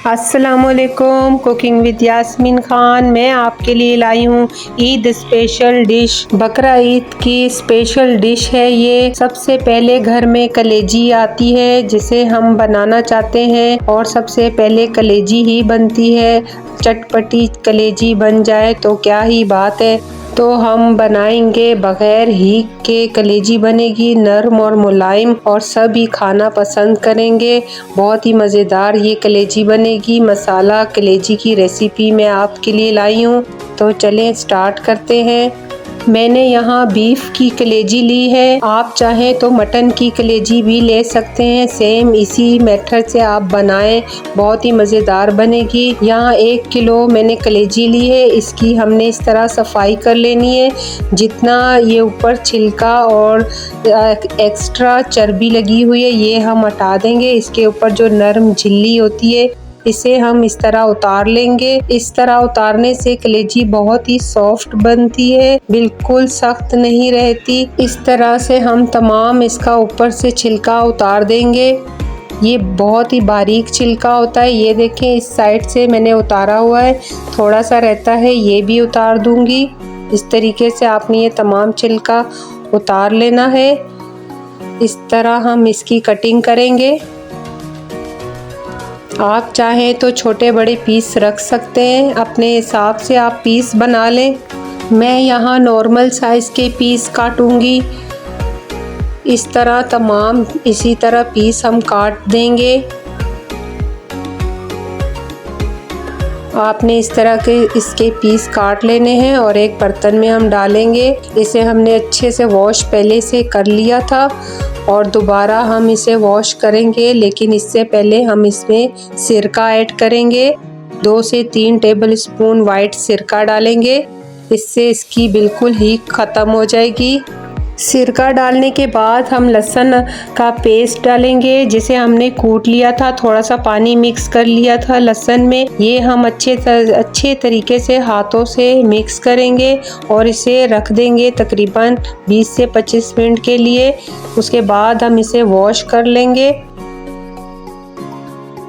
अस्सलामुअलैकुम। Cooking with Yasmin Khan. मैं आपके लिए लाई हूँ ईद स्पेशल डिश। बकरा ईद की स्पेशल डिश है ये। सबसे पहले घर में कलेजी आती है जिसे हम बनाना चाहते हैं और सबसे पहले कलेजी ही बनती है। चटपटी कलेजी बन जाए तो क्या ही बात है। तो हम बनाएंगे बगैर हींग के कलेजी बनेगी, नरम और मुलायम और सभी खाना पसंद करेंगे। बहुत ही मज़ेदार ये कलेजी बनेगी। मसाला कलेजी की रेसिपी मैं आपके लिए लाई हूँ, तो चलें स्टार्ट करते हैं। मैंने यहाँ बीफ की कलेजी ली है। आप चाहें तो मटन की कलेजी भी ले सकते हैं। सेम इसी मेथड से आप बनाएं, बहुत ही मज़ेदार बनेगी। यहाँ 1 किलो मैंने कलेजी ली है। इसकी हमने इस तरह सफाई कर लेनी है। जितना ये ऊपर छिलका और एक्स्ट्रा चर्बी लगी हुई है ये हम हटा देंगे। इसके ऊपर जो नरम झिल्ली होती है इसे हम इस तरह उतार लेंगे। इस तरह उतारने से कलेजी बहुत ही सॉफ्ट बनती है, बिल्कुल सख्त नहीं रहती। इस तरह से हम तमाम इसका ऊपर से छिलका उतार देंगे। ये बहुत ही बारीक छिलका होता है। ये देखें, इस साइड से मैंने उतारा हुआ है, थोड़ा सा रहता है, ये भी उतार दूंगी। इस तरीके से आपने ये तमाम छिलका उतार लेना है। इस तरह हम इसकी कटिंग करेंगे। आप चाहें तो छोटे बड़े पीस रख सकते हैं, अपने हिसाब से आप पीस बना लें। मैं यहाँ नॉर्मल साइज़ के पीस काटूंगी। इस तरह तमाम इसी तरह पीस हम काट देंगे। आपने इस तरह के इसके पीस काट लेने हैं और एक बर्तन में हम डालेंगे। इसे हमने अच्छे से वॉश पहले से कर लिया था और दोबारा हम इसे वॉश करेंगे, लेकिन इससे पहले हम इसमें सिरका ऐड करेंगे। 2 से 3 टेबल स्पून वाइट सिरका डालेंगे। इससे इसकी बिल्कुल ही ख़त्म हो जाएगी। सिरका डालने के बाद हम लहसुन का पेस्ट डालेंगे जिसे हमने कूट लिया था। थोड़ा सा पानी मिक्स कर लिया था लहसुन में। ये हम अच्छे तरीके से हाथों से मिक्स करेंगे और इसे रख देंगे तकरीबन 20 से 25 मिनट के लिए। उसके बाद हम इसे वॉश कर लेंगे।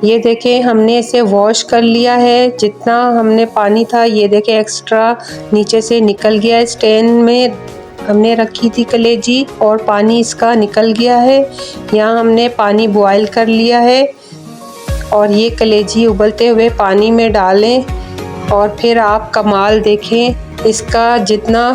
ये देखें, हमने इसे वॉश कर लिया है। जितना हमने पानी था ये देखें एक्स्ट्रा नीचे से निकल गया है। स्टैंड में हमने रखी थी कलेजी और पानी इसका निकल गया है। यहाँ हमने पानी बॉयल कर लिया है और ये कलेजी उबलते हुए पानी में डालें और फिर आप कमाल देखें इसका। जितना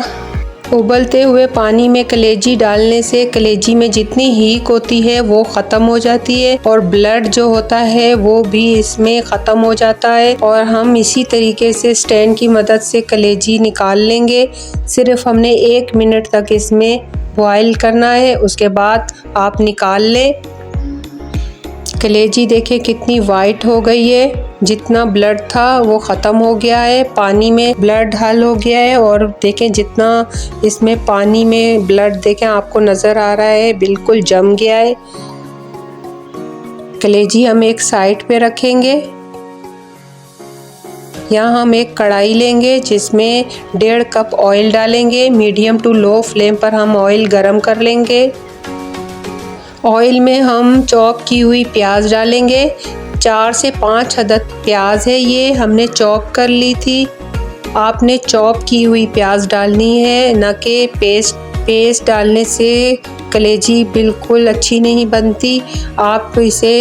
उबलते हुए पानी में कलेजी डालने से कलेजी में जितनी हीट होती है वो ख़त्म हो जाती है और ब्लड जो होता है वो भी इसमें ख़त्म हो जाता है। और हम इसी तरीके से स्टैंड की मदद से कलेजी निकाल लेंगे। सिर्फ हमने 1 मिनट तक इसमें बॉयल करना है, उसके बाद आप निकाल लें। कलेजी देखें कितनी वाइट हो गई है। जितना ब्लड था वो ख़त्म हो गया है, पानी में ब्लड हल हो गया है। और देखें जितना इसमें पानी में ब्लड देखें आपको नज़र आ रहा है, बिल्कुल जम गया है। कलेजी हम एक साइड पे रखेंगे। यहाँ हम एक कढ़ाई लेंगे जिसमें 1.5 कप ऑयल डालेंगे। मीडियम टू लो फ्लेम पर हम ऑयल गरम कर लेंगे। ऑयल में हम चॉप की हुई प्याज डालेंगे। 4 से 5 अदद प्याज है, ये हमने चॉप कर ली थी। आपने चॉप की हुई प्याज डालनी है, न कि पेस्ट डालने से कलेजी बिल्कुल अच्छी नहीं बनती। आप इसे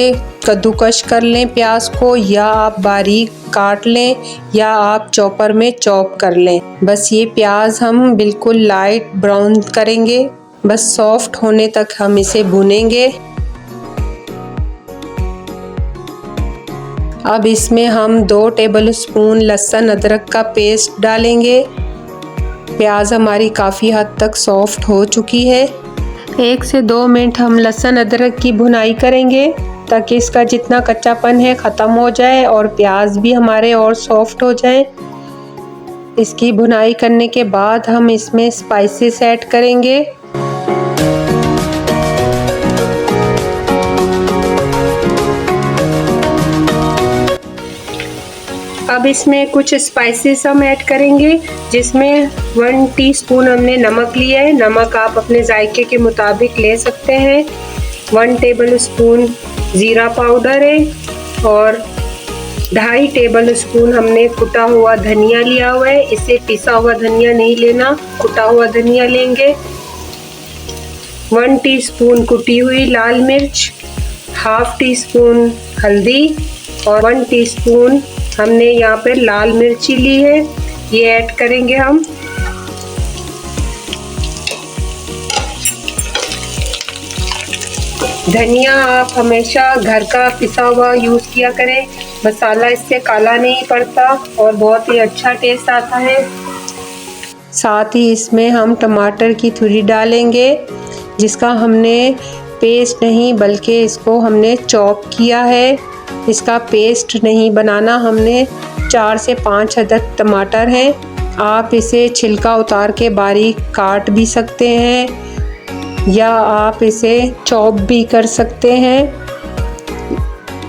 कद्दूकश कर लें प्याज को, या आप बारीक काट लें, या आप चॉपर में चॉप कर लें। बस ये प्याज हम बिल्कुल लाइट ब्राउन करेंगे, बस सॉफ्ट होने तक हम इसे भूनेंगे। अब इसमें हम 2 टेबल स्पून लहसुन अदरक का पेस्ट डालेंगे। प्याज हमारी काफ़ी हद तक सॉफ्ट हो चुकी है। 1 से 2 मिनट हम लहसुन अदरक की भुनाई करेंगे ताकि इसका जितना कच्चापन है ख़त्म हो जाए और प्याज भी हमारे और सॉफ्ट हो जाए। इसकी भुनाई करने के बाद हम इसमें स्पाइसेस ऐड करेंगे। अब इसमें कुछ स्पाइसेस हम ऐड करेंगे, जिसमें 1 टीस्पून हमने नमक लिया है। नमक आप अपने जायके के मुताबिक ले सकते हैं। 1 टेबल स्पून ज़ीरा पाउडर है और 2.5 टेबल स्पून हमने कुटा हुआ धनिया लिया हुआ है। इसे पिसा हुआ धनिया नहीं लेना, कुटा हुआ धनिया लेंगे। 1 टीस्पून कुटी हुई लाल मिर्च, हाफ टी स्पून हल्दी और 1 टीस्पून हमने यहाँ पे लाल मिर्ची ली है, ये ऐड करेंगे हम। धनिया आप हमेशा घर का पिसा हुआ यूज़ किया करें, मसाला इससे काला नहीं पड़ता और बहुत ही अच्छा टेस्ट आता है। साथ ही इसमें हम टमाटर की प्यूरी डालेंगे, जिसका हमने पेस्ट नहीं बल्कि इसको हमने चॉप किया है। इसका पेस्ट नहीं बनाना, हमने 4 से 5 अदद टमाटर हैं। आप इसे छिलका उतार के बारीक काट भी सकते हैं या आप इसे चॉप भी कर सकते हैं,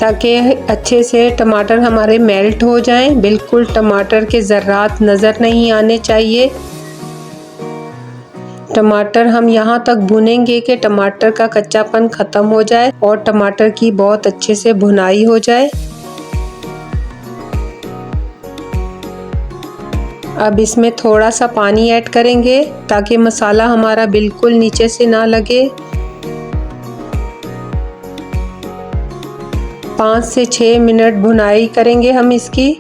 ताकि अच्छे से टमाटर हमारे मेल्ट हो जाएं। बिल्कुल टमाटर के ज़र्रात नज़र नहीं आने चाहिए। टमाटर हम यहाँ तक भुनेंगे कि टमाटर का कच्चापन ख़त्म हो जाए और टमाटर की बहुत अच्छे से भुनाई हो जाए। अब इसमें थोड़ा सा पानी ऐड करेंगे ताकि मसाला हमारा बिल्कुल नीचे से ना लगे। 5 से 6 मिनट भुनाई करेंगे हम इसकी।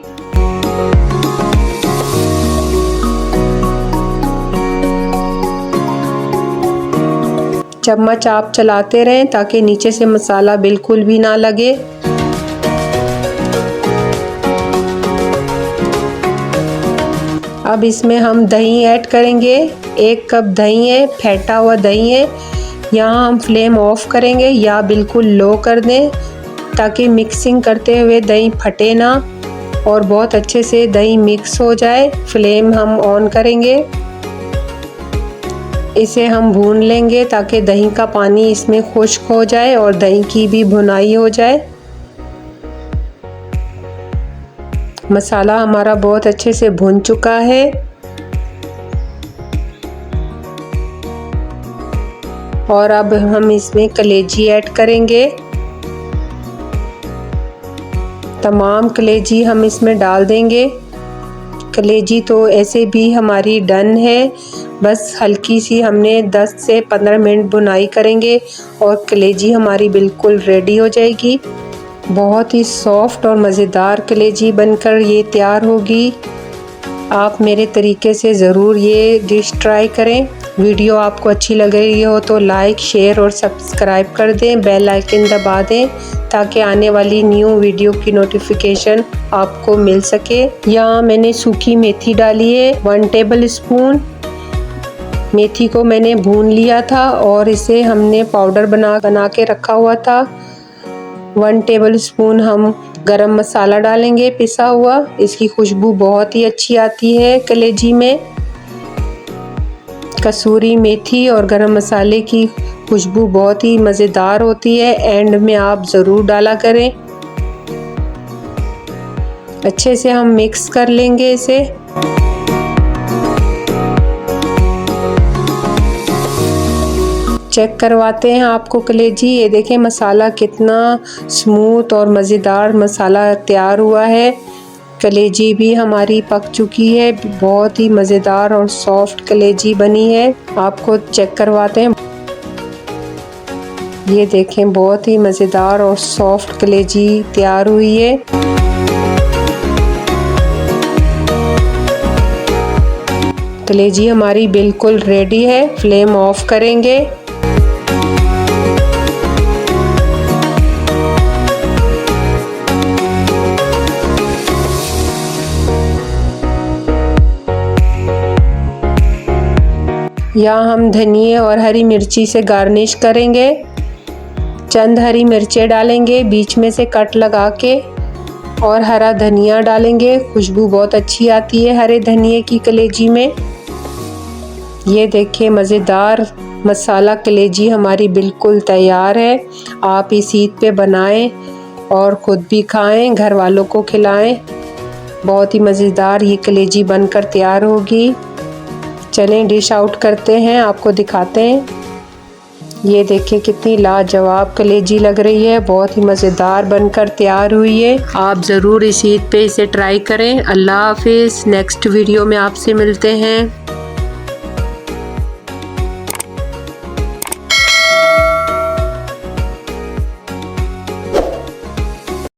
चम्मच आप चलाते रहें ताकि नीचे से मसाला बिल्कुल भी ना लगे। अब इसमें हम दही ऐड करेंगे। 1 कप दही है, फेंटा हुआ दही है। यहाँ हम फ्लेम ऑफ करेंगे या बिल्कुल लो कर दें ताकि मिक्सिंग करते हुए दही फटे ना और बहुत अच्छे से दही मिक्स हो जाए। फ्लेम हम ऑन करेंगे, इसे हम भून लेंगे ताकि दही का पानी इसमें खुश्क हो जाए और दही की भी भुनाई हो जाए। मसाला हमारा बहुत अच्छे से भुन चुका है। और अब हम इसमें कलेजी ऐड करेंगे। तमाम कलेजी हम इसमें डाल देंगे। कलेजी तो ऐसे भी हमारी डन है, बस हल्की सी हमने 10 से 15 मिनट भुनाई करेंगे और कलेजी हमारी बिल्कुल रेडी हो जाएगी। बहुत ही सॉफ्ट और मज़ेदार कलेजी बनकर ये तैयार होगी। आप मेरे तरीके से ज़रूर ये डिश ट्राई करें। वीडियो आपको अच्छी लग रही हो तो लाइक, शेयर और सब्सक्राइब कर दें। बेल आइकन दबा दें ताकि आने वाली न्यू वीडियो की नोटिफिकेशन आपको मिल सके। यहाँ मैंने सूखी मेथी डाली है 1 टेबल स्पून। मेथी को मैंने भून लिया था और इसे हमने पाउडर बना के रखा हुआ था। 1 टेबल स्पून हम गरम मसाला डालेंगे पिसा हुआ। इसकी खुशबू बहुत ही अच्छी आती है कलेजी में। कसूरी मेथी और गरम मसाले की खुशबू बहुत ही मज़ेदार होती है। एंड में आप ज़रूर डाला करें। अच्छे से हम मिक्स कर लेंगे इसे। चेक करवाते हैं आपको कलेजी। ये देखें मसाला कितना स्मूथ और मज़ेदार मसाला तैयार हुआ है। कलेजी भी हमारी पक चुकी है। बहुत ही मज़ेदार और सॉफ्ट कलेजी बनी है। आपको चेक करवाते हैं। ये देखें बहुत ही मज़ेदार और सॉफ्ट कलेजी तैयार हुई है। कलेजी हमारी बिल्कुल रेडी है। फ्लेम ऑफ करेंगे। यहाँ हम धनिए और हरी मिर्ची से गार्निश करेंगे। चंद हरी मिर्चें डालेंगे बीच में से कट लगा के और हरा धनिया डालेंगे। खुशबू बहुत अच्छी आती है हरे धनिए की कलेजी में। ये देखिए मज़ेदार मसाला कलेजी हमारी बिल्कुल तैयार है। आप इस ईद पे बनाएं और ख़ुद भी खाएं, घर वालों को खिलाएं। बहुत ही मज़ेदार ये कलेजी बनकर तैयार होगी। चलें डिश आउट करते हैं, आपको दिखाते हैं। ये देखिए कितनी लाजवाब कलेजी लग रही है, बहुत ही मज़ेदार बनकर तैयार हुई है। आप ज़रूर इस ईद पे इसे ट्राई करें। अल्लाह हाफिज़। नेक्स्ट वीडियो में आपसे मिलते हैं।